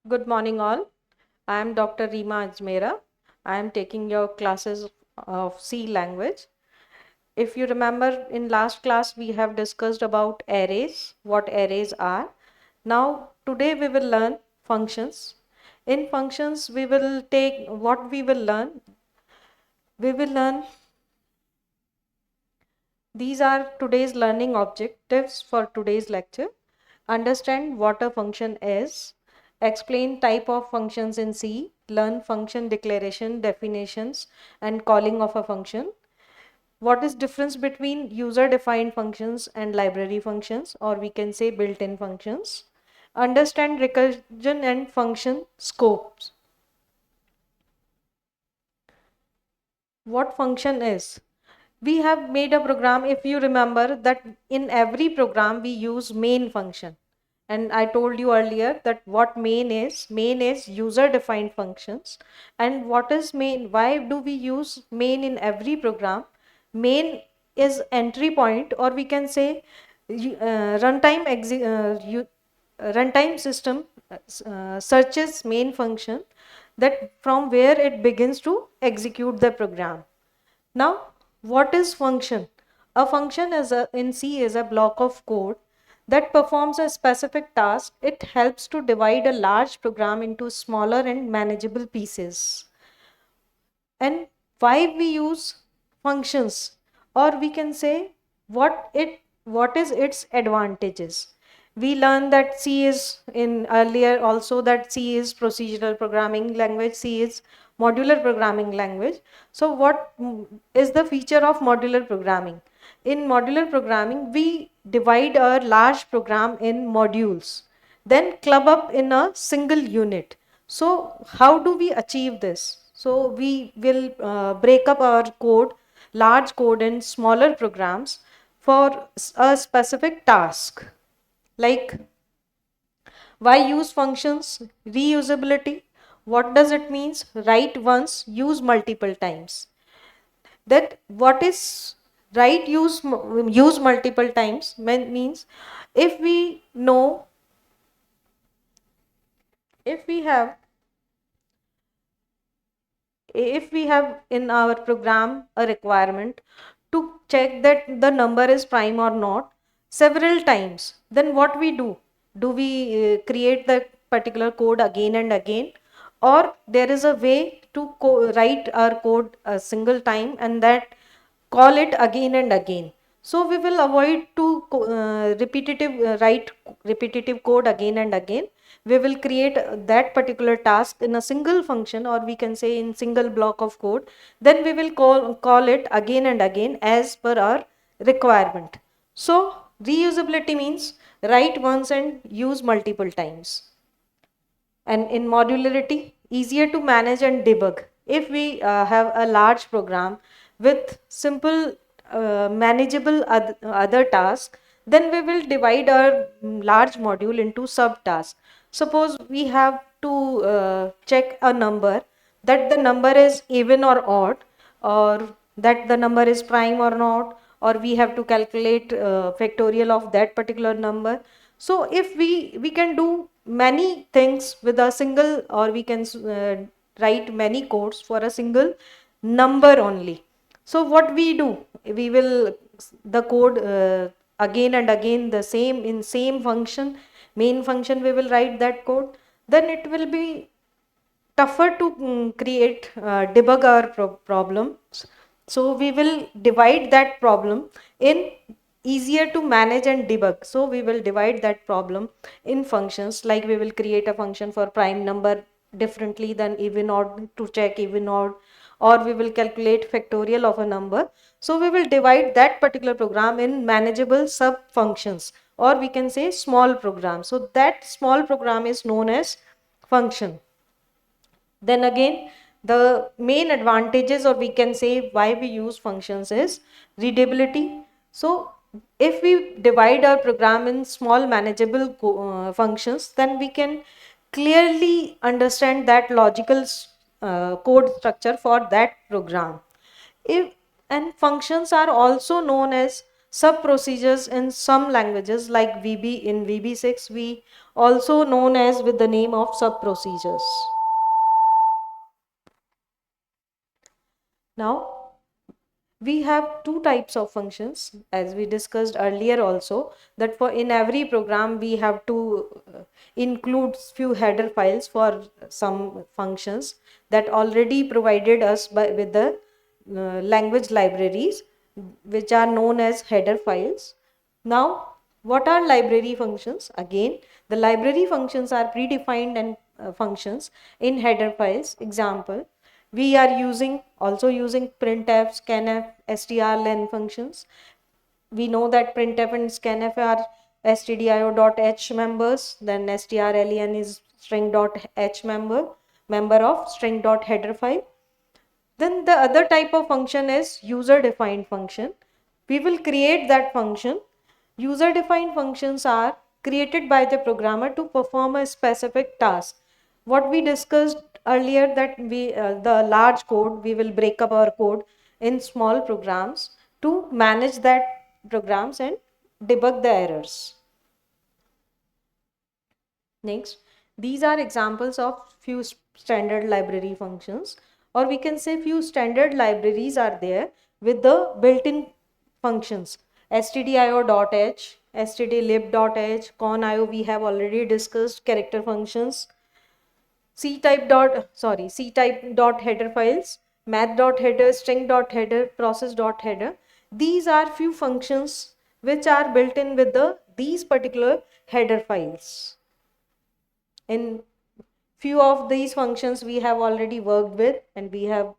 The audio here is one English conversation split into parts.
Good morning, all. I am Dr. Reema Ajmera. I am taking your classes of C language. If you remember, in last class, we have discussed about arrays, what arrays are. Now, today we will learn functions. In functions, we will take what we will learn. We will learn these are today's learning objectives for today's lecture. Understand what a function is, explain type of functions in C, learn function declaration, definitions, and calling of a function. What is difference between user defined functions and library functions, or we can say built-in functions. Understand recursion and function scopes. What function is? We have made a program, if you remember, that in every program we use main function. And I told you earlier that what main is user defined functions. And what is main? Why do we use main in every program? Main is entry point, or we can say runtime system searches main function, that from where it begins to execute the program. Now, what is function? A function in C is a block of code that performs a specific task. It helps to divide a large program into smaller and manageable pieces. And why we use functions, or we can say what is its advantages. We learned that C is in earlier also that C is procedural programming language, C is modular programming language. So what is the feature of modular programming? In modular programming, we divide a large program in modules, then club up in a single unit. So how do we achieve this? So we will break up our code, large code, in smaller programs for a specific task. Like, why use functions? Reusability. What does it means? Write once, use multiple times. That what is use multiple times means, if we know, if we have if we have in our program a requirement to check that the number is prime or not several times, then what we do we create the particular code again and again, or there is a way to write our code a single time and that call it again and again? So we will avoid to write repetitive code again and again. We will create that particular task in a single function, or we can say in single block of code. Then we will call it again and again as per our requirement. So reusability means write once and use multiple times. And in modularity, easier to manage and debug. If we have a large program with simple manageable other tasks, then we will divide our large module into subtasks. Suppose we have to check a number, that the number is even or odd, or that the number is prime or not, or we have to calculate factorial of that particular number. So if we can do many things with a single, or we can write many codes for a single number only. So what we do, we will the code again and again, the same in same function, main function, we will write that code. Then it will be tougher to create debug our problems. So we will divide that problem in easier to manage and debug. So we will divide that problem in functions, like we will create a function for prime number differently than even odd, to check even odd, or we will calculate factorial of a number. So we will divide that particular program in manageable sub functions, or we can say small programs. So that small program is known as function. Then again, the main advantages, or we can say why we use functions, is readability. So if we divide our program in small manageable functions, then we can clearly understand that logical code structure for that program. If and functions are also known as sub procedures in some languages like VB. In VB6 we also known as with the name of sub procedures. Now we have two types of functions, as we discussed earlier also, that for in every program we have to include few header files for some functions that already provided us with the language libraries, which are known as header files. Now what are library functions? Again, the library functions are predefined and functions in header files. Example, we are also using printf, scanf, strlen functions. We know that printf and scanf are stdio.h members, then strlen is string.h member of string.header file. Then the other type of function is user defined function. We will create that function. User defined functions are created by the programmer to perform a specific task. What we discussed earlier, that the large code, we will break up our code in small programs to manage that programs and debug the errors. Next, these are examples of few standard library functions, or we can say few standard libraries are there with the built-in functions. stdio.h, stdlib.h, conio we have already discussed, character functions, c type dot header files, math.header, string.header, process.header. These are few functions which are built in with these particular header files. In few of these functions we have already worked with and we have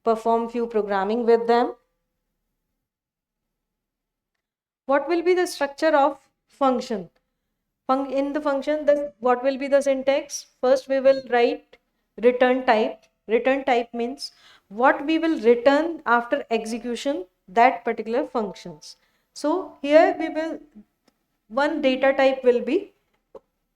performed few programming with them. What will be the structure of function? In the function, what will be the syntax? First we will write return type. Return type means what we will return after execution that particular functions. So here we will, one data type will be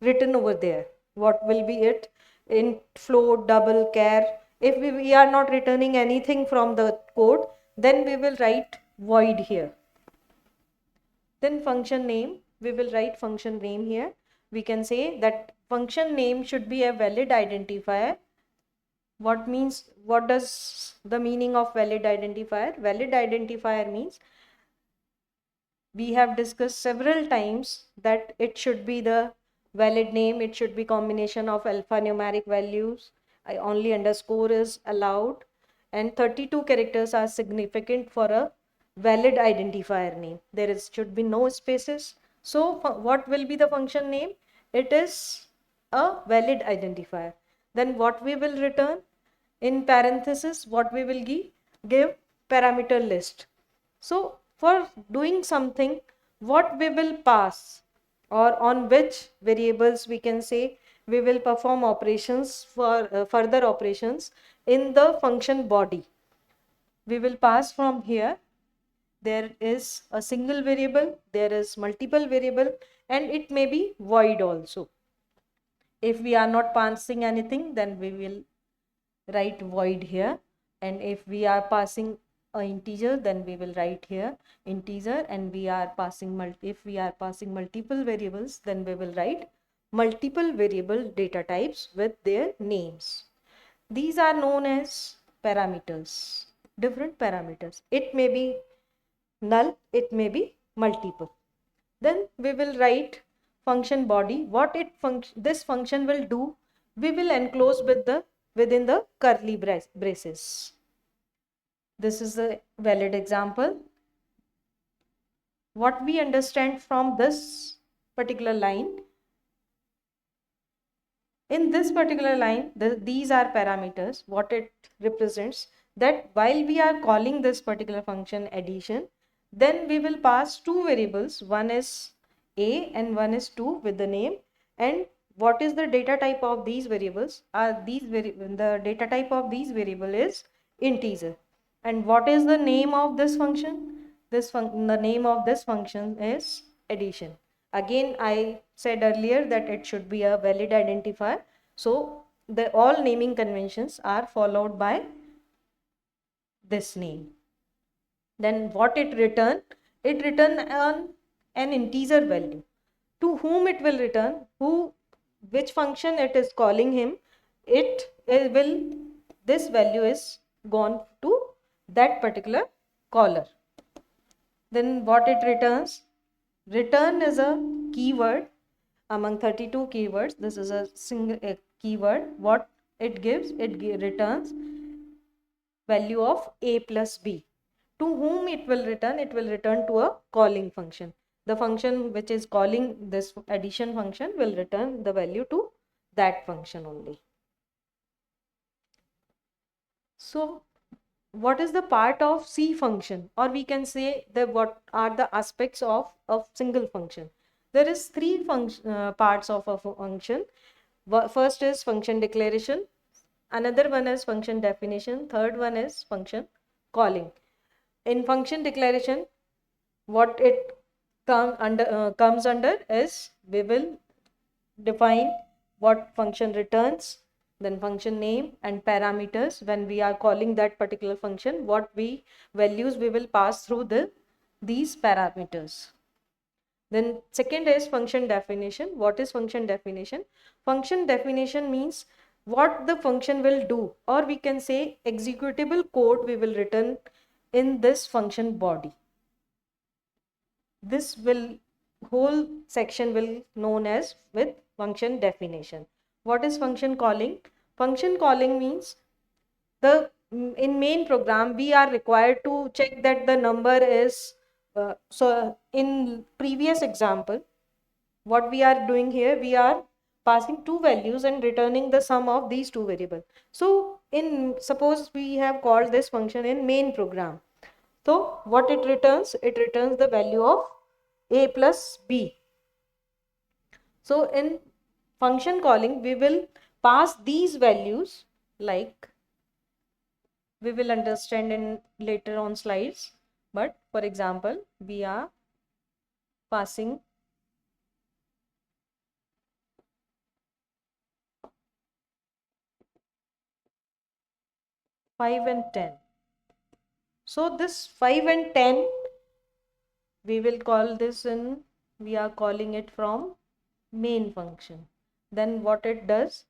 written over there. What will be it? In float, double, char. If we are not returning anything from the code, then we will write void here. Then function name, we will write function name here. We can say that function name should be a valid identifier. What does the meaning of valid identifier? Valid identifier means, we have discussed several times that it should be the valid name, it should be combination of alphanumeric values, only underscore is allowed, and 32 characters are significant for a valid identifier name. Should be no spaces. So what will be the function name? It is a valid identifier. Then what we will return? In parenthesis, what we will give parameter list. So for doing something, what we will pass, or on which variables we can say we will perform operations for further operations in the function body. We will pass from here. There is a single variable, there is multiple variable, and it may be void also. If we are not passing anything, then we will write void here, and if we are passing a integer, then we will write here integer, and we are passing if we are passing multiple variables, then we will write multiple variable data types with their names. These are known as parameters, different parameters. It may be null, it may be multiple. Then we will write function body. What this function will do, we will enclose within the curly braces. This is a valid example. What we understand from this particular line, in this particular line, these are parameters. What it represents, that while we are calling this particular function addition, then we will pass two variables. One is a and one is 2 with the name. And what is the data type of these variables? The data type of these variable is integer. And what is the name of this function? The name of this function is addition. Again, I said earlier that it should be a valid identifier. So all naming conventions are followed by this name. Then what it return? it return an integer value. To whom it will return, which function it is calling him, it will, this value is gone to that particular caller. Then what it returns? Return is a keyword among 32 keywords. This is a single keyword. What it gives? It returns value of a plus b. To whom it will return? It will return to a calling function. The function which is calling this addition function will return the value to that function only. So what is the part of C function, or we can say the what are the aspects of a single function? There is three parts of a function. First is function declaration, another one is function definition, third one is function calling. In function declaration, what it comes under is we will define what function returns, then function name and parameters. When we are calling that particular function, what values we will pass through these parameters. Then second is function definition. What is function definition? Function definition means what the function will do, or we can say executable code we will return in this function body. This will whole section will known as with function definition. What is function calling? Function calling means in main program we are required to check that the number is so in previous example, what we are doing here, we are passing two values and returning the sum of these two variables. So in suppose we have called this function in main program, so what it returns? It returns the value of a plus b. So in function calling, we will pass these values, like we will understand in later on slides. But for example, we are passing 5 and 10. So this 5 and 10, we will call this in, we are calling it from main function. Then what it does,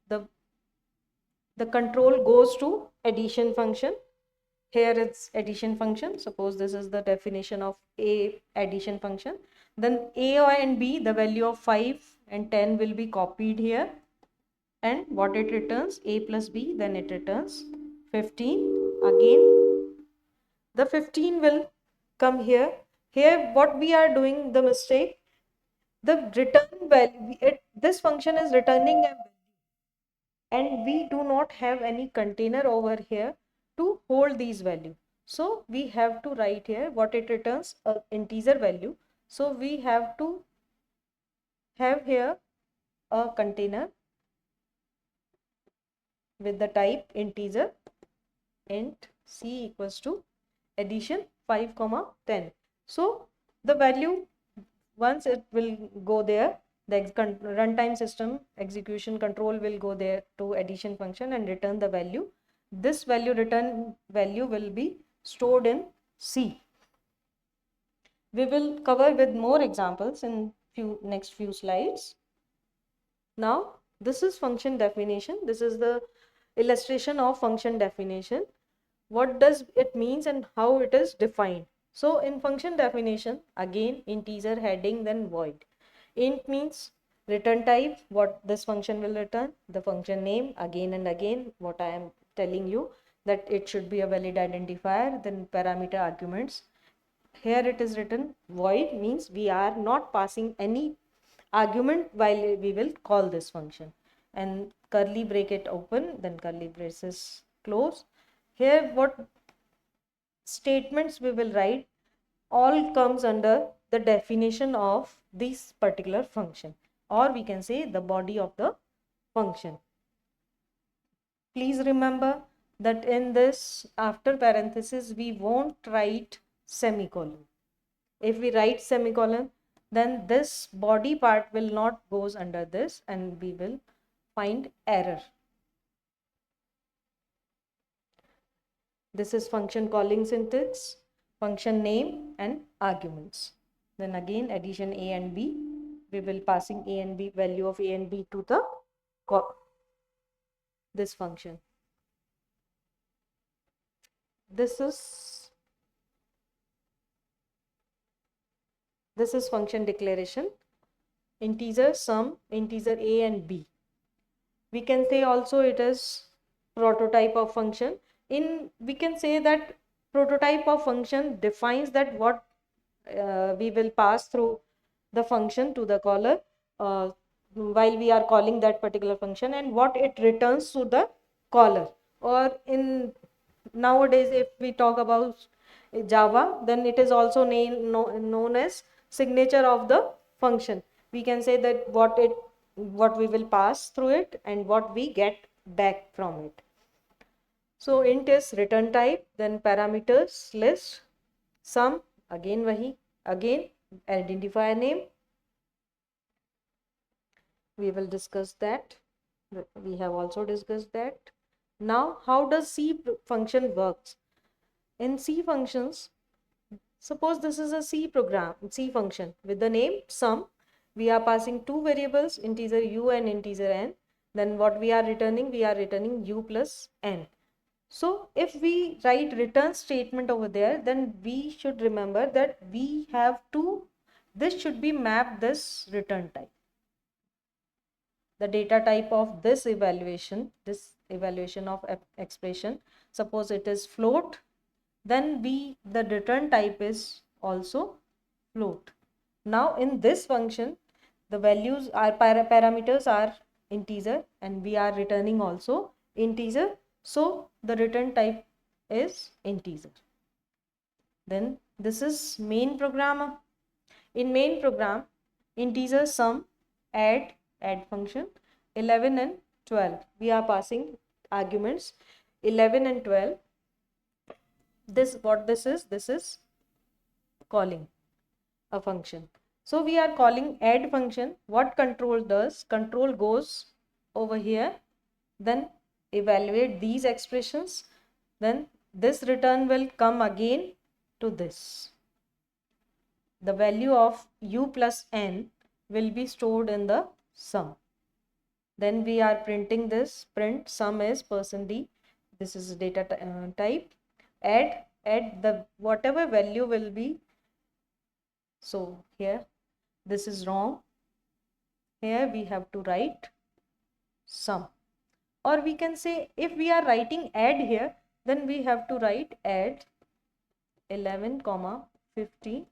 the control goes to addition function. Here it's addition function. Suppose this is the definition of a addition function. Then a and b, the value of 5 and 10 will be copied here. And what it returns? A plus b, then it returns 15. Again, the 15 will come here. Here what we are doing the mistake, the return value, this function is returning a value, and we do not have any container over here to hold these values. So we have to write here what it returns, a integer value. So we have to have here a container with the type integer, int c equals to addition 5 comma 10. So the value, once it will go there, the runtime system execution control will go there to addition function and return the value. This return value will be stored in C. We will cover with more examples in next few slides. Now this is function definition. This is the illustration of function definition. What does it means and how it is defined? So in function definition, again integer heading, then void. Int means return type, what this function will return. The function name, again and again what I am telling you, that it should be a valid identifier. Then parameter arguments. Here it is written void, means we are not passing any argument while we will call this function. And curly bracket open, then curly braces close. Here what statements we will write all comes under the definition of this particular function, or we can say the body of the function. Please remember that in this after parenthesis we won't write semicolon. If we write semicolon, then this body part will not goes under this and we will find error. This is function calling syntax. function name and arguments. Then again addition a and b, we will passing a and b, value of a and b to the this function. This is function declaration, integer sum, integer a and b. We can say also it is prototype of function. We can say that prototype of function defines that what we will pass through the function to the caller while we are calling that particular function, and what it returns to the caller. Or in nowadays, if we talk about Java, then it is also known as signature of the function. We can say that what we will pass through it and what we get back from it. So int is return type, then parameters list, sum again wahi, again identifier name. We will discuss that. We have also discussed that. Now, how does C function works? In C functions, suppose this is a C program, C function with the name sum. We are passing two variables, integer u and integer n. Then what we are returning u plus n. So if we write return statement over there, then we should remember that we have to, this should be mapped this return type. The data type of this evaluation of expression, suppose it is float, then the return type is also float. Now in this function, the values are parameters are integer and we are returning also integer. So the return type is integer. Then this is main program. In main program, integer sum, add function, 11 and 12. We are passing arguments 11 and 12. This is calling a function. So we are calling add function. What control does? Control goes over here, then evaluate these expressions, then this return will come again to this. The value of u plus n will be stored in the sum. Then we are printing this, print sum is %d. This is data type. Add the whatever value will be. So here this is wrong. Here we have to write sum. Or we can say if we are writing add here, then we have to write add 11, 15.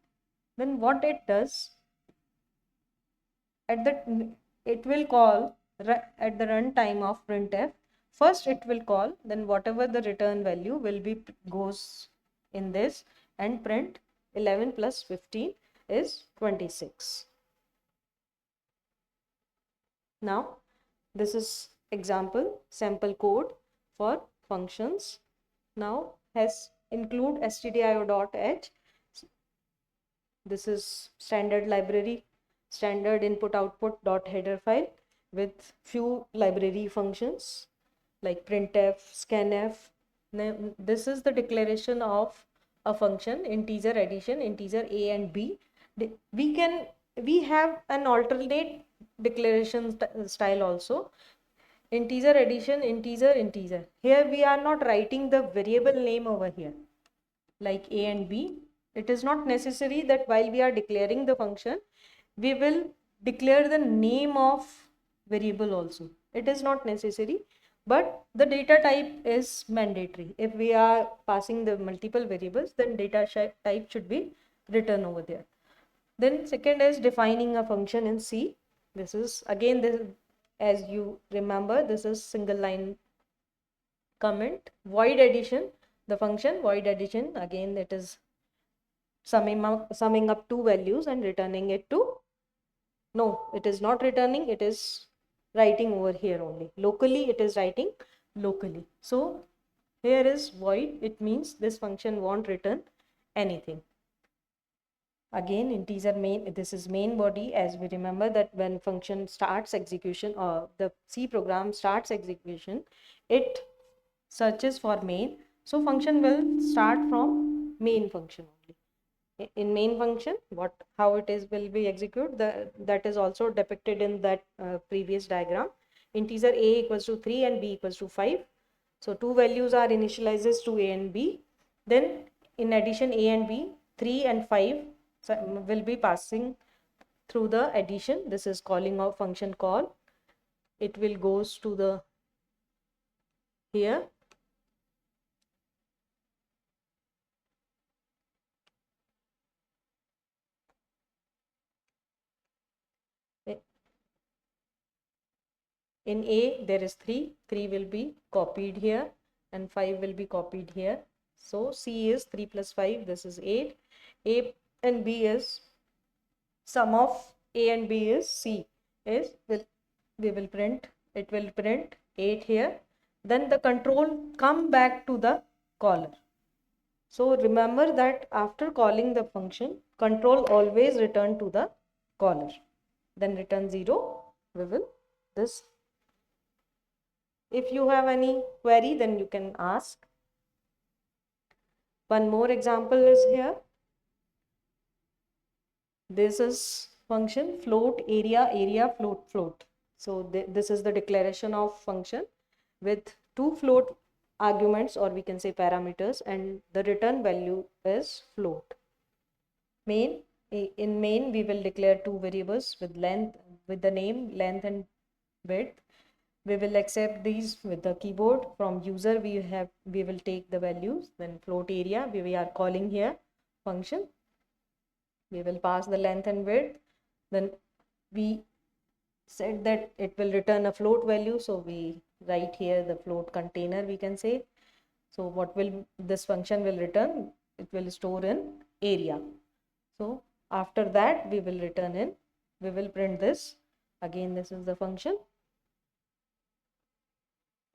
Then what it does, it will call at the runtime of printf. First it will call, then whatever the return value will be goes in this, and print 11 plus 15 is 26. Now this is example sample code for functions. Now has include stdio.h. This is standard library, standard input output dot header file with few library functions like printf, scanf. Now, this is the declaration of a function, integer addition, integer a and b. We have an alternate declaration style also. Integer addition, integer. Here we are not writing the variable name over here like a and b. It is not necessary that while we are declaring the function, we will declare the name of variable also. It is not necessary, but the data type is mandatory. If we are passing the multiple variables, then data type should be written over there. Then second is defining a function in C. This is again this, as you remember, this is single line comment. Void addition, the function void addition, again it is summing up two values and returning it to, no, it is not returning, it is writing over here only. Locally it is writing locally. So here is void, it means this function won't return anything. Again integer main, this is main body. As we remember that when function starts execution or the C program starts execution, it searches for main. So function will start from main function only. In main function, how it is will be executed, that is also depicted in that previous diagram. Integer a equals to 3 and b equals to 5. So two values are initialized to a and b. Then in addition a and b, 3 and 5 will be passing through the addition. This is calling of function call. It will goes to the here. In A there is 3 will be copied here and 5 will be copied here. So C is 3 plus 5, this is 8. A and B is sum of A and B is C is we will print, it will print 8 here. Then the control come back to the caller. So remember that after calling the function, control always return to the caller. Then return 0, we will this. If you have any query, then you can ask. One more example is here. This is function float area float. So this is the declaration of function with two float arguments, or we can say parameters, and the return value is float. In main we will declare two variables with the name length and width. We will accept these with the keyboard. From user we will take the values. Then float area, we are calling here function. We will pass the length and width. Then we said that it will return a float value, so we write here the float container, we can say. So what will this function will return? It will store in area. So after that we will print this. Again, this is the function.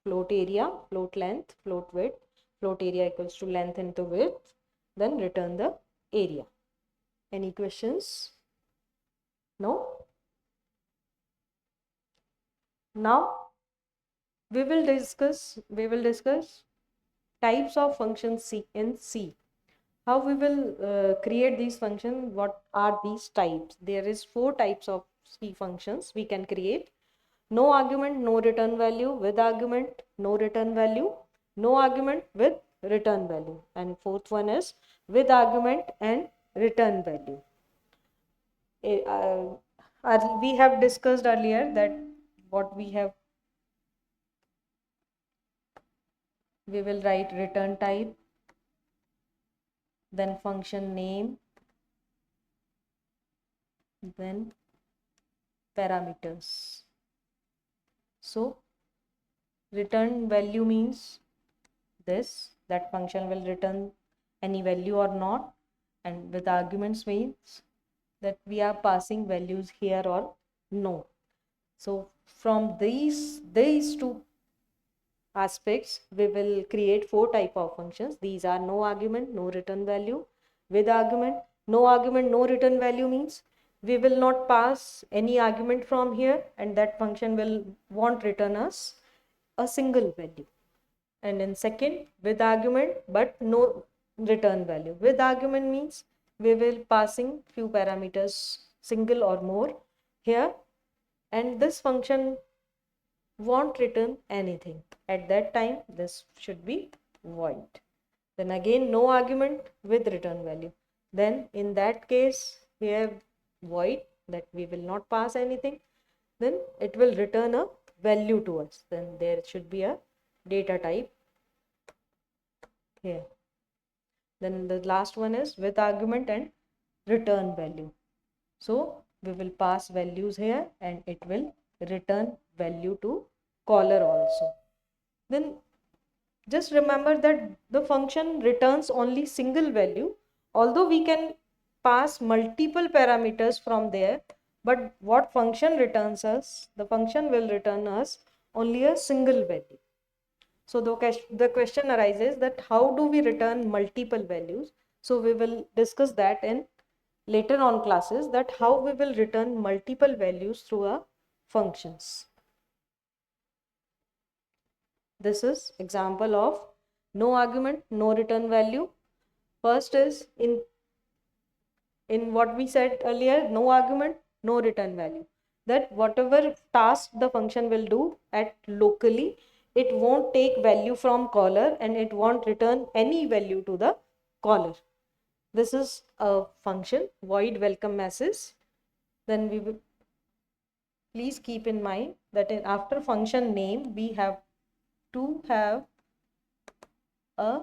Float area, float length, float width. Float area equals to length into width. Then return the area. Any questions? No? Now we will discuss types of functions in C. How we will create these functions? What are these types? There is 4 types of C functions we can create. No argument, no return value. With argument, no return value. No argument with return value. And fourth one is with argument and return value. We have discussed earlier that what we will write return type, then function name, then parameters. So return value means that function will return any value or not, and with arguments means that we are passing values here or no. So from these two aspects we will create 4 type of functions. These are no argument, no return value. With argument, no return value means we will not pass any argument from here, and that function won't return us a single value. And in second, with argument but no return value. With argument means we will passing few parameters, single or more here, and this function won't return anything. At that time this should be void. Then again no argument with return value. Then in that case here void, that we will not pass anything. Then it will return a value to us. Then there should be a data type here. Then the last one is with argument and return value. So we will pass values here and it will return value to caller also. Then just remember that the function returns only single value, although we can pass multiple parameters from there, but what function returns us? The function will return us only a single value. So the question arises that how do we return multiple values? So we will discuss that in later on classes, that how we will return multiple values through our functions. This is example of no argument, no return value. First is in what we said earlier, no argument, no return value. That whatever task the function will do at locally, it won't take value from caller and it won't return any value to the caller. This is a function, void welcome message. Then we will please keep in mind that after function name, we have to have a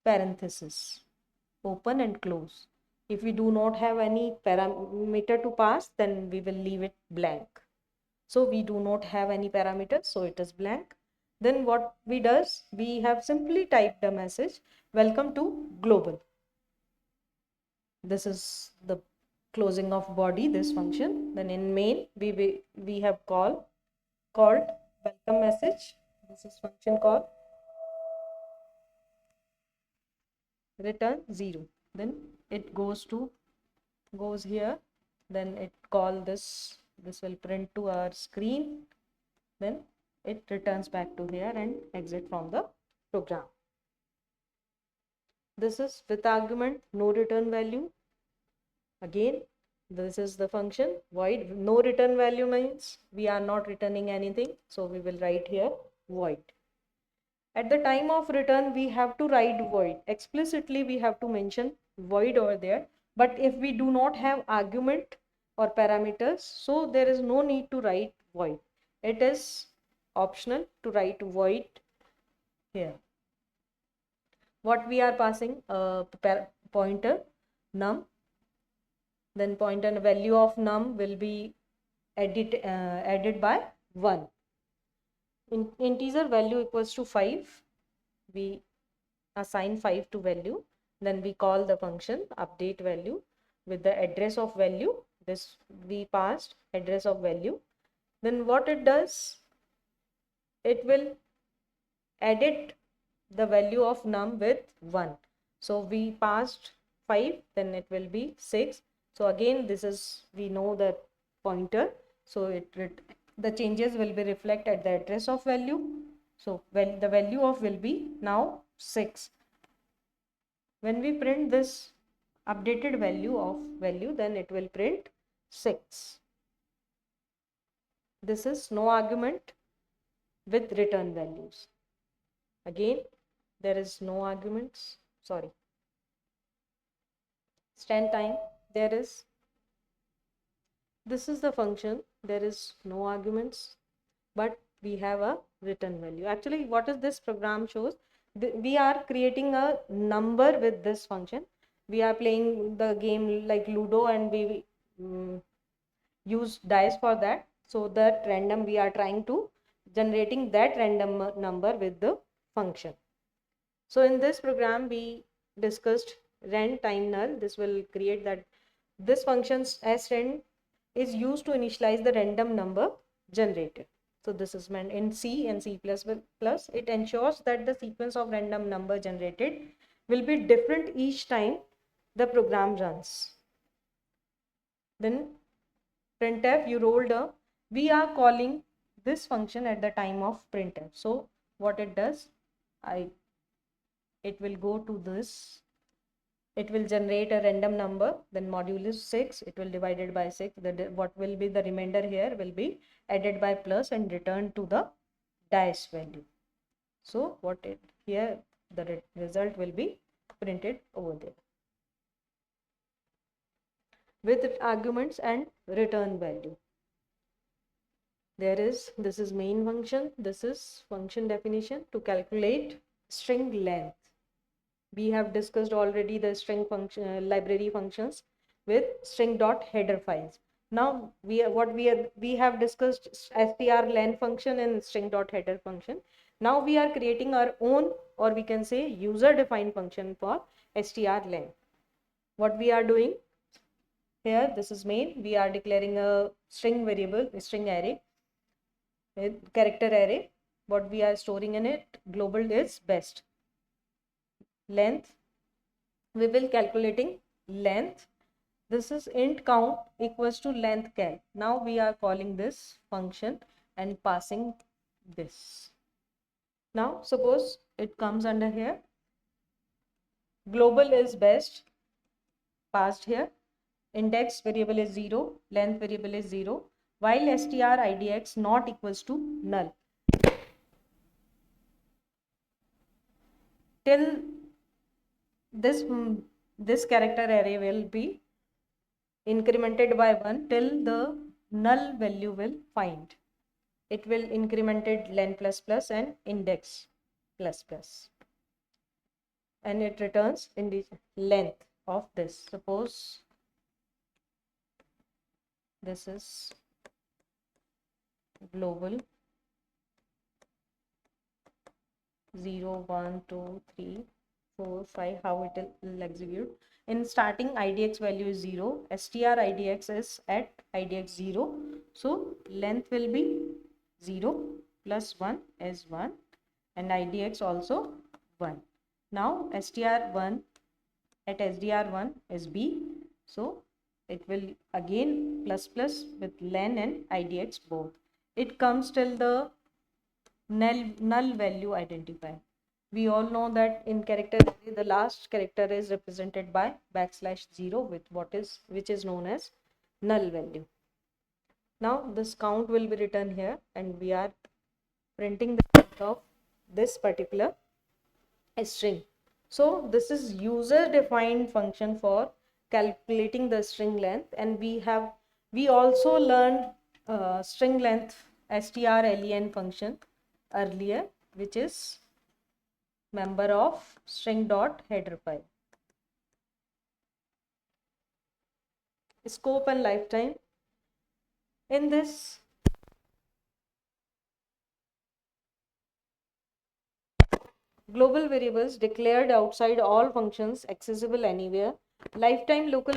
parenthesis, open and close. If we do not have any parameter to pass, then we will leave it blank. So we do not have any parameters, so it is blank. Then what we does, we have simply typed a message, welcome to global. This is the closing of body, this function. Then in main, we have called welcome message. This is function call, return 0. Then it goes here, then it call this will print to our screen, then it returns back to here and exit from the program. This is with argument, no return value. Again, this is the function void. No return value means we are not returning anything, so we will write here void. At the time of return, we have to write void. Explicitly, we have to mention void over there. But if we do not have argument or parameters, so there is no need to write void. It is optional to write void here. What we are passing, pointer num. Then pointer value of num will be added by 1. Integer value equals to 5. We assign 5 to value, then we call the function update value with the address of value. This we passed address of value. Then what it does, it will edit the value of num with 1. So we passed 5, then it will be 6. So again, this is, we know the pointer, so the changes will be reflected at the address of value. So when the value of will be now 6. When we print this updated value of value, then it will print 6. This is no argument with return values. Again, there is no arguments. Sorry. Stand time. This is the function. There is no arguments, but we have a return value. Actually, what is this program shows? We are creating a number with this function. We are playing the game like Ludo, and we use dice for that. So that random, we are trying to generating that random number with the function. So in this program, we discussed rand time null. This will create that this functions as rand is used to initialize the random number generated. So this is meant in C and C++. It ensures that the sequence of random number generated will be different each time the program runs. Then printf, you rolled a, we are calling this function at the time of printf. So what it does, it will go to this, it will generate a random number, then modulus 6, it will divide it by 6. What will be the remainder here will be added by plus and returned to the dice value. So here the result will be printed over there with arguments and return value. This is main function, this is function definition to calculate string length. We have discussed already the string function library functions with string.header files. Now we have discussed strlen function and string.header function. Now we are creating our own, or we can say user defined function for strlen. What we are doing here, this is main, we are declaring a string variable, a string array, a character array. What we are storing in it, global is best. Length, we will calculating length. This is int count equals to length cal. Now we are calling this function and passing this. Now suppose it comes under here, Global is best passed here. Index variable is 0, length variable is 0, while str idx not equals to null. Till this character array will be incremented by 1 till the null value will find. It will incremented len plus plus and index plus plus, and it returns in the length of this. Suppose this is global 0 1 2 3 4 5, how it will execute. In starting idx value is 0, str idx is at idx 0, so length will be 0 plus 1 is 1 and idx also 1. Now str1 at sdr1 is b, so it will again plus plus with len and idx both. It comes till the null value identifier. We all know that in character array, the last character is represented by \0 with which is known as null value. Now this count will be written here, and we are printing the count of this particular string. So this is user defined function for calculating the string length, and we also learned string length strlen function earlier, which is member of string dot header file. Scope and lifetime. In this global variables declared outside all functions accessible anywhere. Lifetime local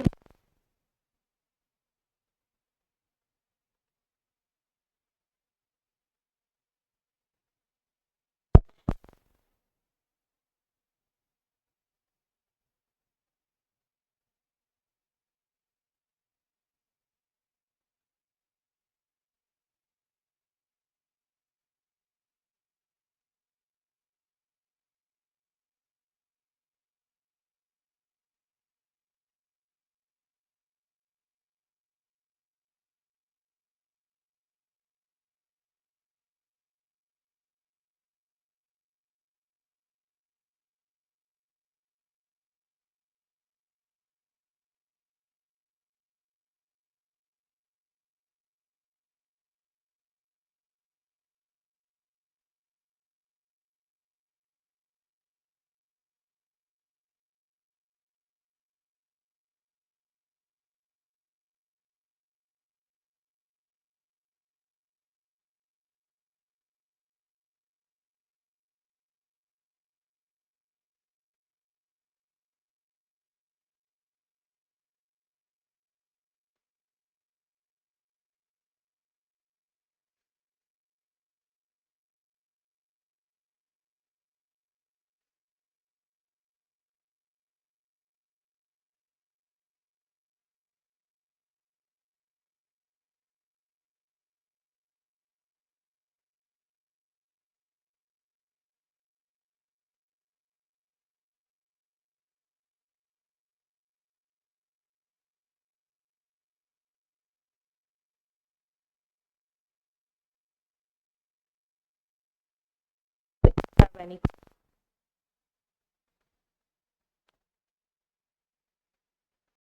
have any